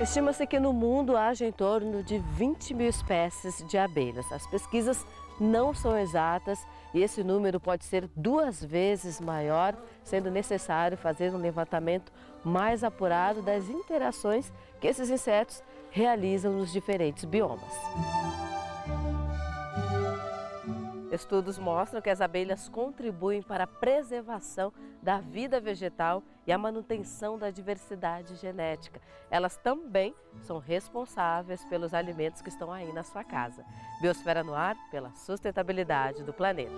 Estima-se que no mundo haja em torno de 20 mil espécies de abelhas. As pesquisas não são exatas e esse número pode ser 2 vezes maior, sendo necessário fazer um levantamento mais apurado das interações que esses insetos realizam nos diferentes biomas. Estudos mostram que as abelhas contribuem para a preservação da vida vegetal e a manutenção da diversidade genética. Elas também são responsáveis pelos alimentos que estão aí na sua casa. Biosfera no Ar, pela sustentabilidade do planeta.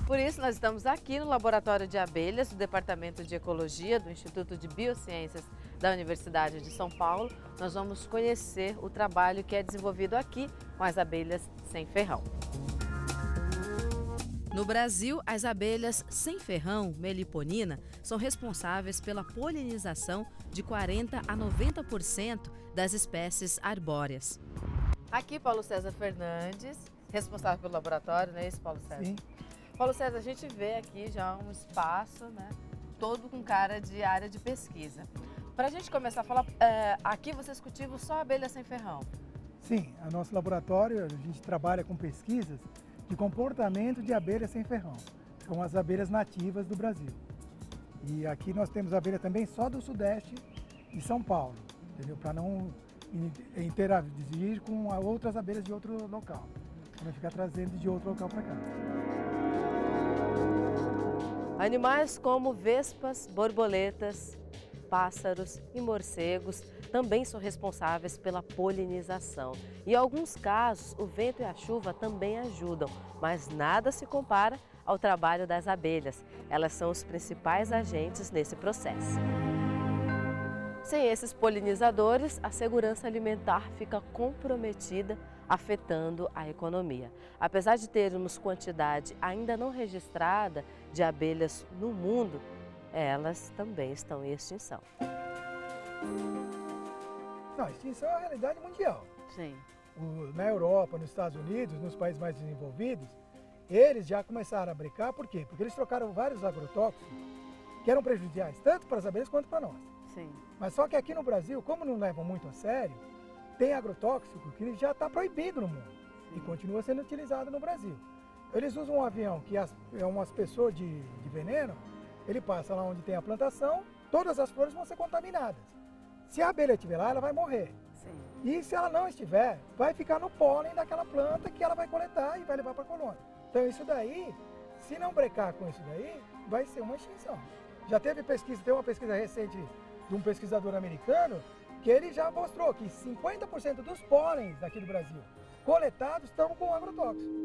Por isso, nós estamos aqui no Laboratório de Abelhas do Departamento de Ecologia do Instituto de Biociências da Universidade de São Paulo. Nós vamos conhecer o trabalho que é desenvolvido aqui com as abelhas sem ferrão. No Brasil, as abelhas sem ferrão, meliponina, são responsáveis pela polinização de 40 a 90% das espécies arbóreas. Aqui, Paulo César Fernandes, responsável pelo laboratório, não é isso, Paulo César? Sim. Paulo César, a gente vê aqui já um espaço, né, todo com cara de área de pesquisa. Para a gente começar a falar, aqui vocês cultivam só abelha sem ferrão? Sim, o nosso laboratório, a gente trabalha com pesquisas de comportamento de abelhas sem ferrão. São as abelhas nativas do Brasil. E aqui nós temos abelha também só do Sudeste e São Paulo, entendeu? Para não interagir com outras abelhas de outro local. Para não ficar trazendo de outro local para cá. Animais como vespas, borboletas, pássaros e morcegos também são responsáveis pela polinização. Em alguns casos, o vento e a chuva também ajudam, mas nada se compara ao trabalho das abelhas. Elas são os principais agentes nesse processo. Sem esses polinizadores, a segurança alimentar fica comprometida, afetando a economia. Apesar de termos quantidade ainda não registrada de abelhas no mundo, elas também estão em extinção. Não, a extinção é a realidade mundial. Sim. Na Europa, nos Estados Unidos, nos países mais desenvolvidos, eles já começaram a brincar, por quê? Porque eles trocaram vários agrotóxicos que eram prejudiciais tanto para as abelhas quanto para nós. Sim. Mas só que aqui no Brasil, como não levam muito a sério, tem agrotóxico que já está proibido no mundo. Sim. E continua sendo utilizado no Brasil. Eles usam um avião que é um aspersor de veneno, ele passa lá onde tem a plantação, todas as flores vão ser contaminadas. Se a abelha estiver lá, ela vai morrer. Sim. E se ela não estiver, vai ficar no pólen daquela planta que ela vai coletar e vai levar para a colônia. Então isso daí, se não brecar com isso daí, vai ser uma extinção. Já teve pesquisa, tem uma pesquisa recente de um pesquisador americano, que ele já mostrou que 50% dos pólens daqui do Brasil coletados estão com agrotóxico.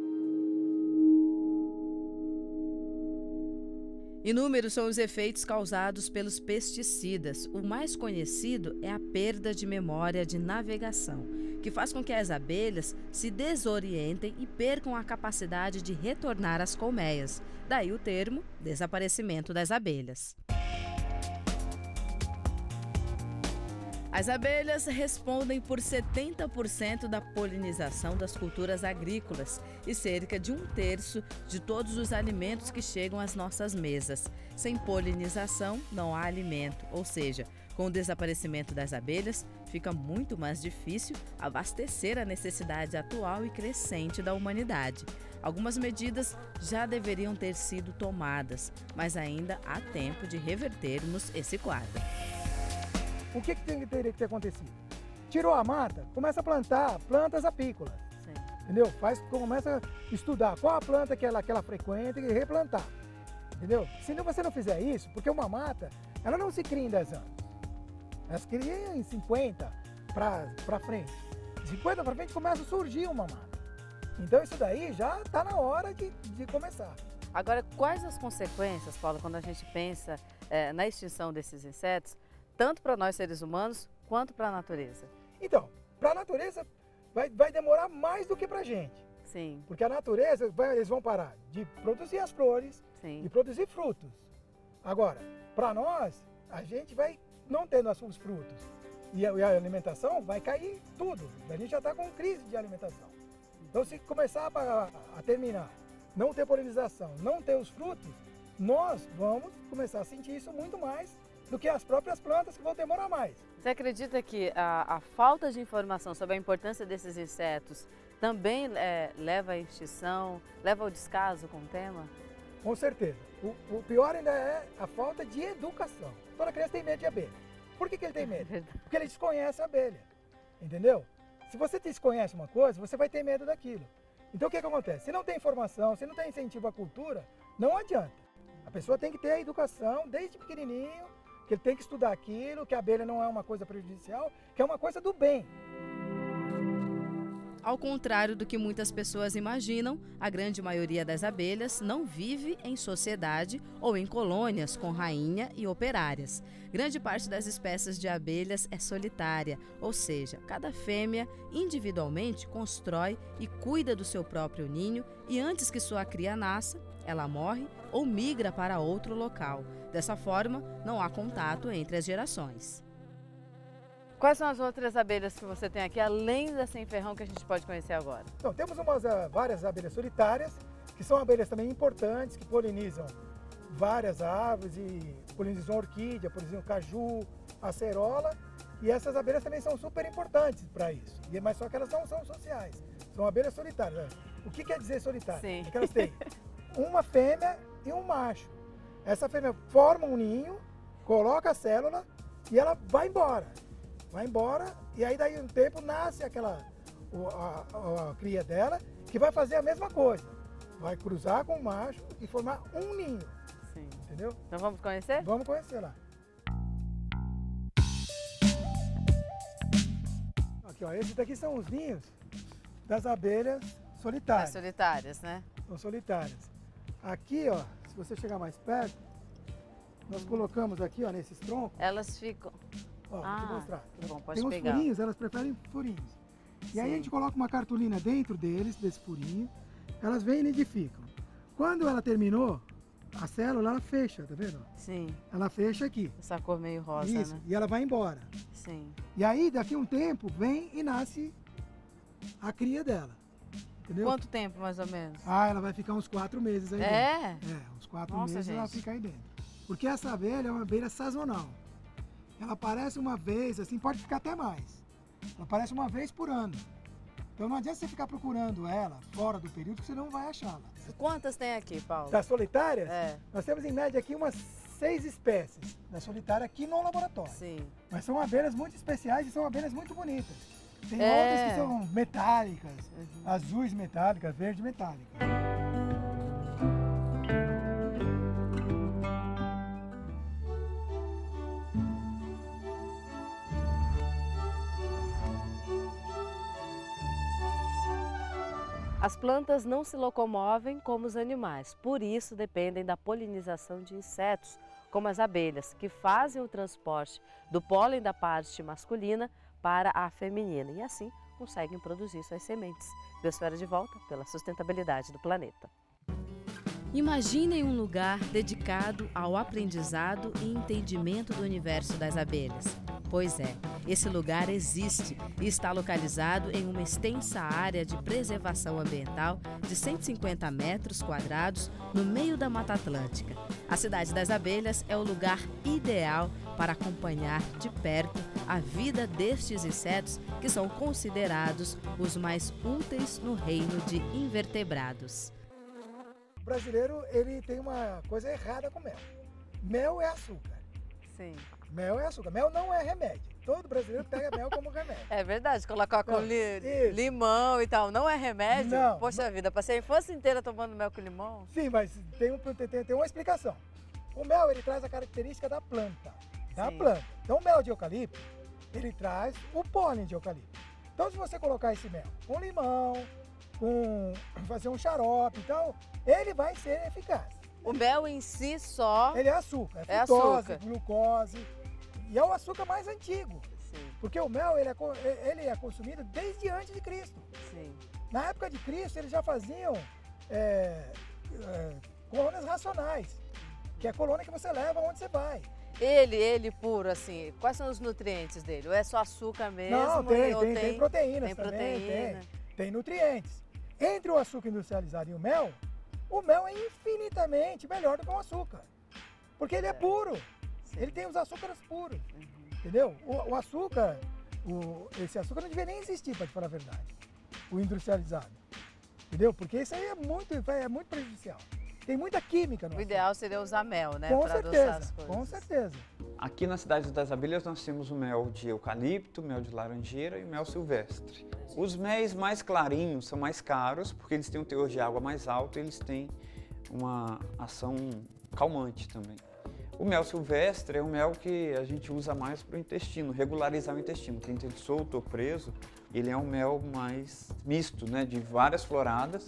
Inúmeros são os efeitos causados pelos pesticidas. O mais conhecido é a perda de memória de navegação, que faz com que as abelhas se desorientem e percam a capacidade de retornar às colmeias. Daí o termo desaparecimento das abelhas. As abelhas respondem por 70% da polinização das culturas agrícolas e cerca de 1/3 de todos os alimentos que chegam às nossas mesas. Sem polinização, não há alimento, ou seja, com o desaparecimento das abelhas, fica muito mais difícil abastecer a necessidade atual e crescente da humanidade. Algumas medidas já deveriam ter sido tomadas, mas ainda há tempo de revertermos esse quadro. O que teria que ter acontecido? Tirou a mata, começa a plantar plantas apícolas. Sim. Entendeu? Começa a estudar qual a planta que ela frequenta e replantar. Entendeu? Se você não fizer isso, porque uma mata, ela não se cria em 10 anos. Ela se cria em 50 para frente. 50 para frente começa a surgir uma mata. Então isso daí já está na hora de começar. Agora, quais as consequências, Paulo, quando a gente pensa na extinção desses insetos, tanto para nós seres humanos quanto para a natureza? Então, para a natureza vai demorar mais do que para a gente. Sim. Porque a natureza, eles vão parar de produzir as flores, Sim. e produzir frutos. Agora, para nós, a gente vai não tendo os frutos e a alimentação vai cair tudo. A gente já está com crise de alimentação. Então, se começar a terminar não ter polinização, não ter os frutos, nós vamos começar a sentir isso muito mais do que as próprias plantas, que vão demorar mais. Você acredita que a falta de informação sobre a importância desses insetos também leva à extinção, leva ao descaso com o tema? Com certeza. O pior ainda é a falta de educação. Toda criança tem medo de abelha. Por que ele tem medo? Porque ele desconhece a abelha, entendeu? Se você desconhece uma coisa, você vai ter medo daquilo. Então o que acontece? Se não tem informação, se não tem incentivo à cultura, não adianta. A pessoa tem que ter a educação desde pequenininho, que ele tem que estudar aquilo, que a abelha não é uma coisa prejudicial, que é uma coisa do bem. Ao contrário do que muitas pessoas imaginam, a grande maioria das abelhas não vive em sociedade ou em colônias com rainha e operárias. Grande parte das espécies de abelhas é solitária, ou seja, cada fêmea individualmente constrói e cuida do seu próprio ninho e antes que sua cria nasça, ela morre ou migra para outro local. Dessa forma, não há contato entre as gerações. Quais são as outras abelhas que você tem aqui, além da sem-ferrão, que a gente pode conhecer agora? Então, temos várias abelhas solitárias, que são abelhas também importantes, que polinizam várias árvores, e polinizam orquídea, polinizam caju, acerola, e essas abelhas também são super importantes para isso. Mas só que elas não são sociais, são abelhas solitárias. O que quer dizer solitária? Sim. É que elas têm uma fêmea e um macho. Essa fêmea forma um ninho, coloca a célula e ela vai embora. Vai embora e aí daí um tempo nasce a cria dela, que vai fazer a mesma coisa. Vai cruzar com o macho e formar um ninho. Sim. Entendeu? Então vamos conhecer? Vamos conhecer lá. Aqui, ó, esses daqui são os ninhos das abelhas solitárias. As solitárias, né? São solitárias. Aqui, ó, se você chegar mais perto, nós colocamos aqui, ó, nesses troncos. Elas ficam... Ó, vou te mostrar. Bom, pode tem uns pegar. furinhos, elas preferem furinhos. E aí a gente coloca uma cartolina dentro deles, desse furinho, elas vêm e nidificam. Quando ela terminou, a célula, ela fecha, tá vendo? Sim. Ela fecha aqui. Essa cor meio rosa, Isso, né? e ela vai embora. Sim. E aí, daqui a um tempo, vem e nasce a cria dela. Entendeu? Quanto tempo, mais ou menos? Ah, ela vai ficar uns 4 meses aí É? dentro. É, uns 4 Nossa, meses ela gente. fica aí dentro. Porque essa abelha é uma abelha sazonal. Ela aparece uma vez, assim, pode ficar até mais. Ela aparece uma vez por ano. Então não adianta você ficar procurando ela fora do período, que você não vai achá-la. Quantas tem aqui, Paulo? Das solitárias, É. nós temos em média aqui umas 6 espécies da solitária aqui no laboratório. Sim. Mas são abelhas muito especiais e são abelhas muito bonitas. Tem É. outras que são metálicas, azuis metálicas, verde metálica. As plantas não se locomovem como os animais, por isso dependem da polinização de insetos, como as abelhas, que fazem o transporte do pólen da parte masculina para a feminina e assim conseguem produzir suas sementes. Biosfera de volta pela sustentabilidade do planeta. Imaginem um lugar dedicado ao aprendizado e entendimento do universo das abelhas. Pois é, esse lugar existe e está localizado em uma extensa área de preservação ambiental de 150 metros quadrados no meio da Mata Atlântica. A Cidade das Abelhas é o lugar ideal para acompanhar de perto a vida destes insetos que são considerados os mais úteis no reino de invertebrados. O brasileiro, ele tem uma coisa errada com mel. Mel é açúcar. Sim. Mel é açúcar. Mel não é remédio. Todo brasileiro pega mel como remédio. É verdade, colocar com Isso. limão e tal, não é remédio? Não. Poxa vida, passei a infância inteira tomando mel com limão. Sim, mas tem uma explicação. O mel, ele traz a característica da planta. Da Sim. planta. Então, o mel de eucalipto, ele traz o pólen de eucalipto. Então, se você colocar esse mel com limão, fazer um xarope e tal, ele vai ser eficaz. O mel em si só... Ele é açúcar, É frutose, açúcar. glucose. E é o açúcar mais antigo. Sim, Porque o mel, ele é consumido desde antes de Cristo. sim. Na época de Cristo, eles já faziam colônias racionais, que é a colônia que você leva onde você vai. Ele puro, assim, quais são os nutrientes dele? Ou é só açúcar mesmo? Não, ou tem proteínas tem também, proteína. tem nutrientes. Entre o açúcar industrializado e o mel, O mel é infinitamente melhor do que o açúcar, porque ele é puro, ele tem os açúcares puros, entendeu? O açúcar, esse açúcar não deveria nem existir, para te falar a verdade, o industrializado, entendeu? Porque isso aí é muito prejudicial. Tem muita química no açúcar. O ideal seria usar mel, né? Com Para certeza, adoçar as coisas. com certeza. Aqui na Cidade das Abelhas nós temos o mel de eucalipto, mel de laranjeira e mel silvestre. Os méis mais clarinhos são mais caros porque eles têm um teor de água mais alto e eles têm uma ação calmante também. O mel silvestre é um mel que a gente usa mais para o intestino, regularizar o intestino. Quem tem solto ou preso, ele é um mel mais misto, né, de várias floradas.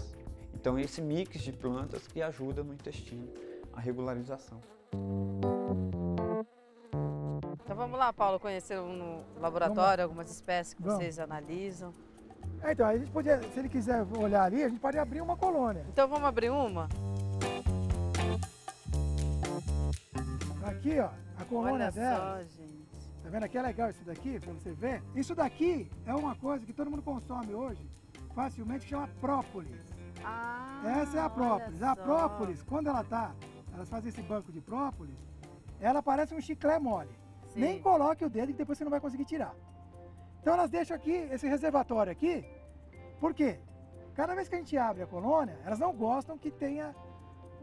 Então esse mix de plantas que ajuda no intestino, a regularização. Então vamos lá, Paulo, conhecer no laboratório algumas espécies que vocês analisam. Então, a gente podia, se ele quiser olhar ali, a gente pode abrir uma colônia. Então vamos abrir uma? Aqui, ó, a colônia Olha dela. só, gente. Tá vendo? Aqui é legal isso daqui, pra você ver. Isso daqui é uma coisa que todo mundo consome hoje, facilmente, que chama própolis. Ah, Essa é a própolis. olha A só. própolis, quando ela elas fazem esse banco de própolis, ela parece um chiclete mole. Sim. Nem coloque o dedo que depois você não vai conseguir tirar. Então elas deixam aqui, esse reservatório aqui, por quê? Cada vez que a gente abre a colônia, elas não gostam que tenha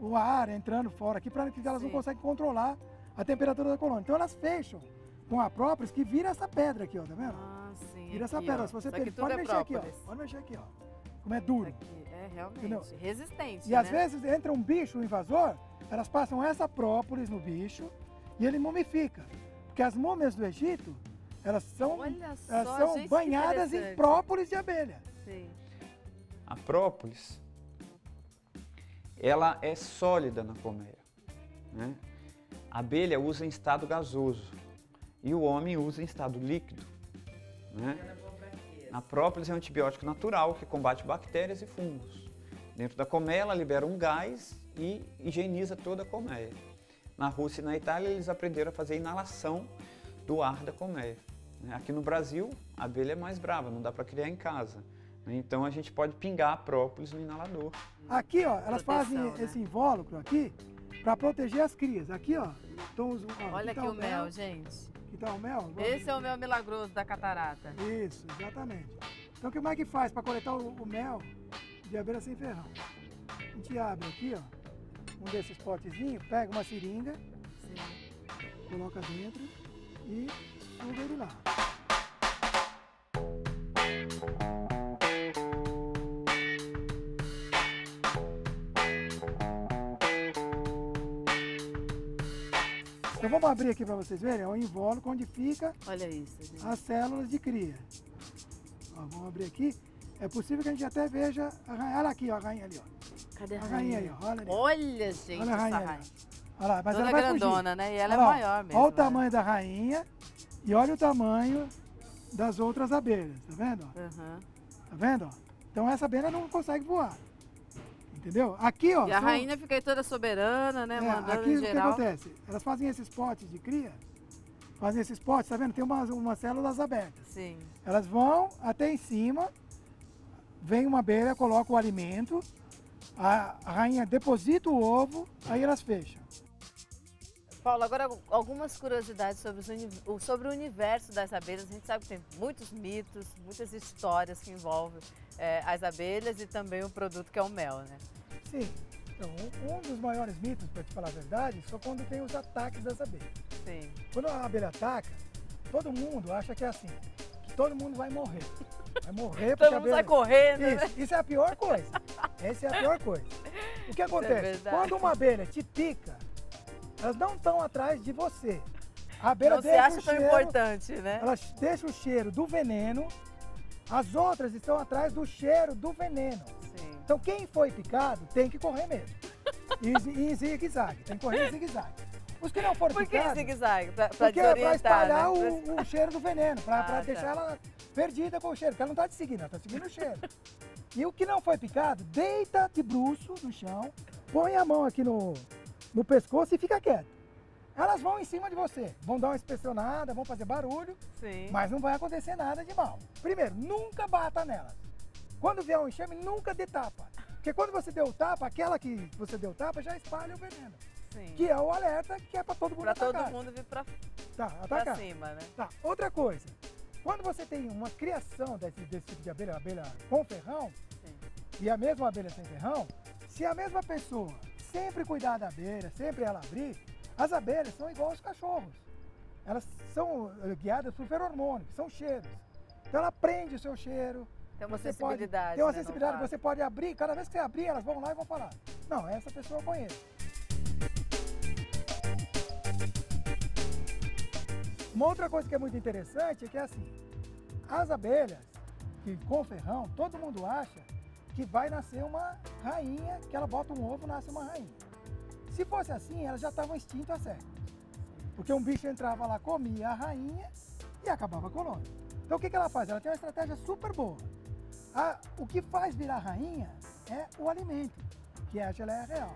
o ar entrando fora aqui, para que elas não Sim. conseguem controlar a temperatura da colônia. Então elas fecham com a própolis, que vira essa pedra aqui, ó, tá vendo? Ah, sim. Vira essa aqui, pedra. ó. Se você Isso aqui tudo pode é mexer aqui, ó. própolis. Pode mexer aqui, ó. Como é duro. Aqui, é realmente Entendeu? resistente, E né? às vezes entra um bicho, um invasor, elas passam essa própolis no bicho e ele mumifica. Porque as múmias do Egito, elas são, Olha só, elas são gente, que banhadas em interessante. própolis de abelha. Sim. A própolis, ela é sólida na colmeia, né? A abelha usa em estado gasoso e o homem usa em estado líquido, né? A própolis é um antibiótico natural que combate bactérias e fungos. Dentro da colmeia ela libera um gás e higieniza toda a colmeia. Na Rússia e na Itália eles aprenderam a fazer inalação do ar da colmeia. Aqui no Brasil a abelha é mais brava, não dá para criar em casa. Então a gente pode pingar a própolis no inalador. Aqui, ó, elas fazem Proteção, né? esse invólucro aqui para proteger as crias. Aqui, ó. Então, Olha aqui tá o mel, gente. Aqui tá o mel. Esse é o mel milagroso da catarata. Isso, exatamente. Então, como é que faz para coletar o mel de abelha sem ferrão? A gente abre aqui, ó, um desses potezinhos, pega uma seringa, Sim. coloca dentro e suga ele lá. Então vamos abrir aqui para vocês verem, é um invólucro onde fica Olha isso, gente. as células de cria. Ó, vamos abrir aqui. É possível que a gente até veja a rainha. Olha aqui, ó, a rainha ali, ó. Cadê a A rainha aí, ó. Olha ali. Olha, gente, Olha a rainha essa aí, ó. rainha. Olha lá, mas Toda ela vai grandona, fugir. né? E ela é Olha lá, maior mesmo. Olha o né? tamanho da rainha e olha o tamanho das outras abelhas, tá vendo? Ó? Uhum. Tá vendo? Ó? Então essa abelha não consegue voar. Entendeu? Aqui, ó. E a são- rainha fica aí toda soberana, né? Mandando aqui em o que geral. acontece? Elas fazem esses potes de cria, fazem esses potes, tá vendo? Tem umas células abertas. Sim. Elas vão até em cima, vem uma abelha, coloca o alimento, a rainha deposita o ovo, aí elas fecham. Paulo, agora algumas curiosidades sobre o universo das abelhas. A gente sabe que tem muitos mitos, muitas histórias que envolvem as abelhas e também o produto que é o mel, né? Sim, então um dos maiores mitos, para te falar a verdade, só quando tem os ataques das abelhas. Sim. Quando a abelha ataca, todo mundo acha que é assim, que todo mundo vai morrer. Vai morrer porque Todo a mundo sai abelha... correndo, né? Isso é a pior coisa. Essa é a pior coisa. O que acontece? verdade. Quando uma abelha te pica, elas não estão atrás de você. A abelha Não se deixa acha o tão cheiro, importante, né? ela deixa o cheiro do veneno, as outras estão atrás do cheiro do veneno. Sim. Então quem foi picado tem que correr mesmo. E em zigue-zague, tem que correr em zigue-zague. Os que não foram Por que picados, zigue-zague? Pra porque é para desorientar, espalhar né? o cheiro do veneno, para Ah, tá. deixar ela perdida com o cheiro, porque ela não está te seguindo, ela está seguindo o cheiro. E o que não foi picado, deita de bruço no chão, põe a mão aqui no pescoço e fica quieto. Elas vão em cima de você, vão dar uma inspecionada, vão fazer barulho, Sim. mas não vai acontecer nada de mal. Primeiro, nunca bata nelas. Quando vier um enxame, nunca dê tapa. Porque Porque quando você deu o tapa, aquela que você deu o tapa já espalha o veneno. Sim. Que é o alerta que é para todo mundo atacar. Para todo mundo vir para cima, né? Tá. Outra coisa, quando você tem uma criação desse tipo de abelha com ferrão, sim, e a mesma abelha sem ferrão, se a mesma pessoa sempre cuidar da abelha, sempre ela abrir, as abelhas são igual aos cachorros. Elas são guiadas por feromônio, que são cheiros. Então ela prende o seu cheiro. Tem uma sensibilidade. Tem uma sensibilidade, você pode abrir, cada vez que você abrir, elas vão lá e vão falar. Não, essa pessoa eu conheço. Uma outra coisa que é muito interessante é que assim, as abelhas que com ferrão, todo mundo acha que vai nascer uma rainha, que ela bota um ovo e nasce uma rainha. Se fosse assim, elas já estavam extintas há séculos. Porque um bicho entrava lá, comia a rainha e acabava a colônia. Então o que ela faz? Ela tem uma estratégia super boa. O que faz virar rainha é o alimento, que é a geleia real.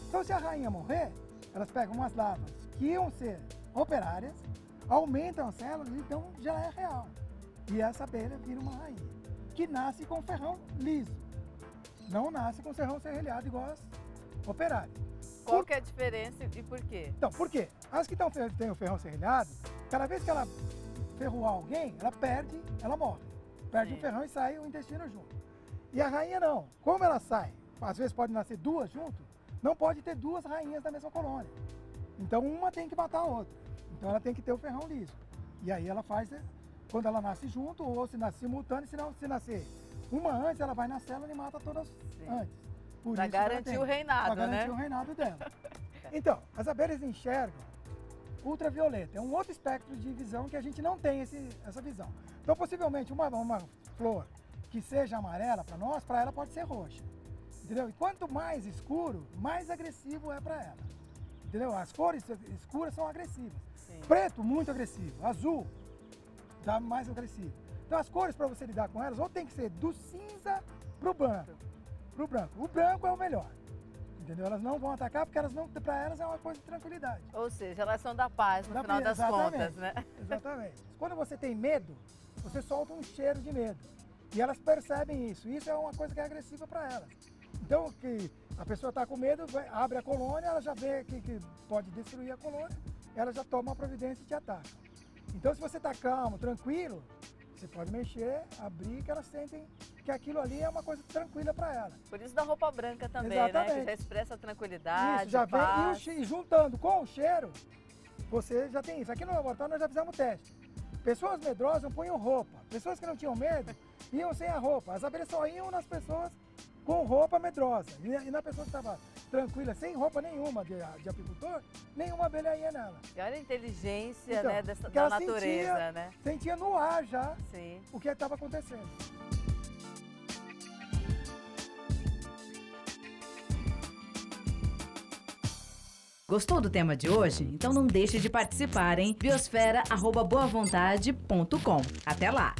Então se a rainha morrer, elas pegam umas larvas que iam ser operárias, aumentam as células e dão geleia real. E essa abelha vira uma rainha, que nasce com ferrão liso. Não nasce com ferrão serralhado igual as operárias. Qual que é a diferença e por quê? Então, por quê? As que têm o ferrão serralhado, cada vez que ela ferroar alguém, ela perde, ela morre. Perde o ferrão e sai o intestino junto. E a rainha não. Como ela sai, às vezes pode nascer duas junto, não pode ter duas rainhas da mesma colônia. Então uma tem que matar a outra. Então ela tem que ter o ferrão liso. E aí ela faz, quando ela nasce junto, ou se nasce simultâneo, se nascer uma antes, ela vai na célula e mata todas antes. Para garantir o reinado, né? Para garantir o reinado dela. Então, as abelhas enxergam ultravioleta. É um outro espectro de visão que a gente não tem essa visão. Então, possivelmente, uma flor que seja amarela para nós, para ela pode ser roxa. Entendeu? E quanto mais escuro, mais agressivo é para ela. Entendeu? As cores escuras são agressivas. Sim. Preto, muito agressivo. Azul, já mais agressivo. Então, as cores para você lidar com elas, ou tem que ser do cinza para o branco. O branco é o melhor. Entendeu? Elas não vão atacar porque para elas é uma coisa de tranquilidade. Ou seja, elas são da paz no final das contas, né? Exatamente. Quando você tem medo, você solta um cheiro de medo. E elas percebem isso. Isso é uma coisa que é agressiva para elas. Então, que a pessoa está com medo, abre a colônia, ela já vê que pode destruir a colônia, ela já toma a providência e te ataca. Então, se você está calmo, tranquilo, você pode mexer, abrir, que elas sentem que aquilo ali é uma coisa tranquila para elas. Por isso da roupa branca também, exatamente, né? Que já expressa tranquilidade, isso, já paz. Vem, e juntando com o cheiro, você já tem isso. Aqui no laboratório nós já fizemos o teste. Pessoas medrosas punham roupa. Pessoas que não tinham medo iam sem a roupa. As abelhas só iam nas pessoas com roupa medrosa. E na pessoa que estava tranquila, sem roupa nenhuma de apicultor, nenhuma abelha ia nela. E olha a inteligência, então, né, da natureza, né? Sentia no ar já Sim. o que estava acontecendo. Gostou do tema de hoje? Então não deixe de participar, hein? biosfera@boavontade.com. Até lá!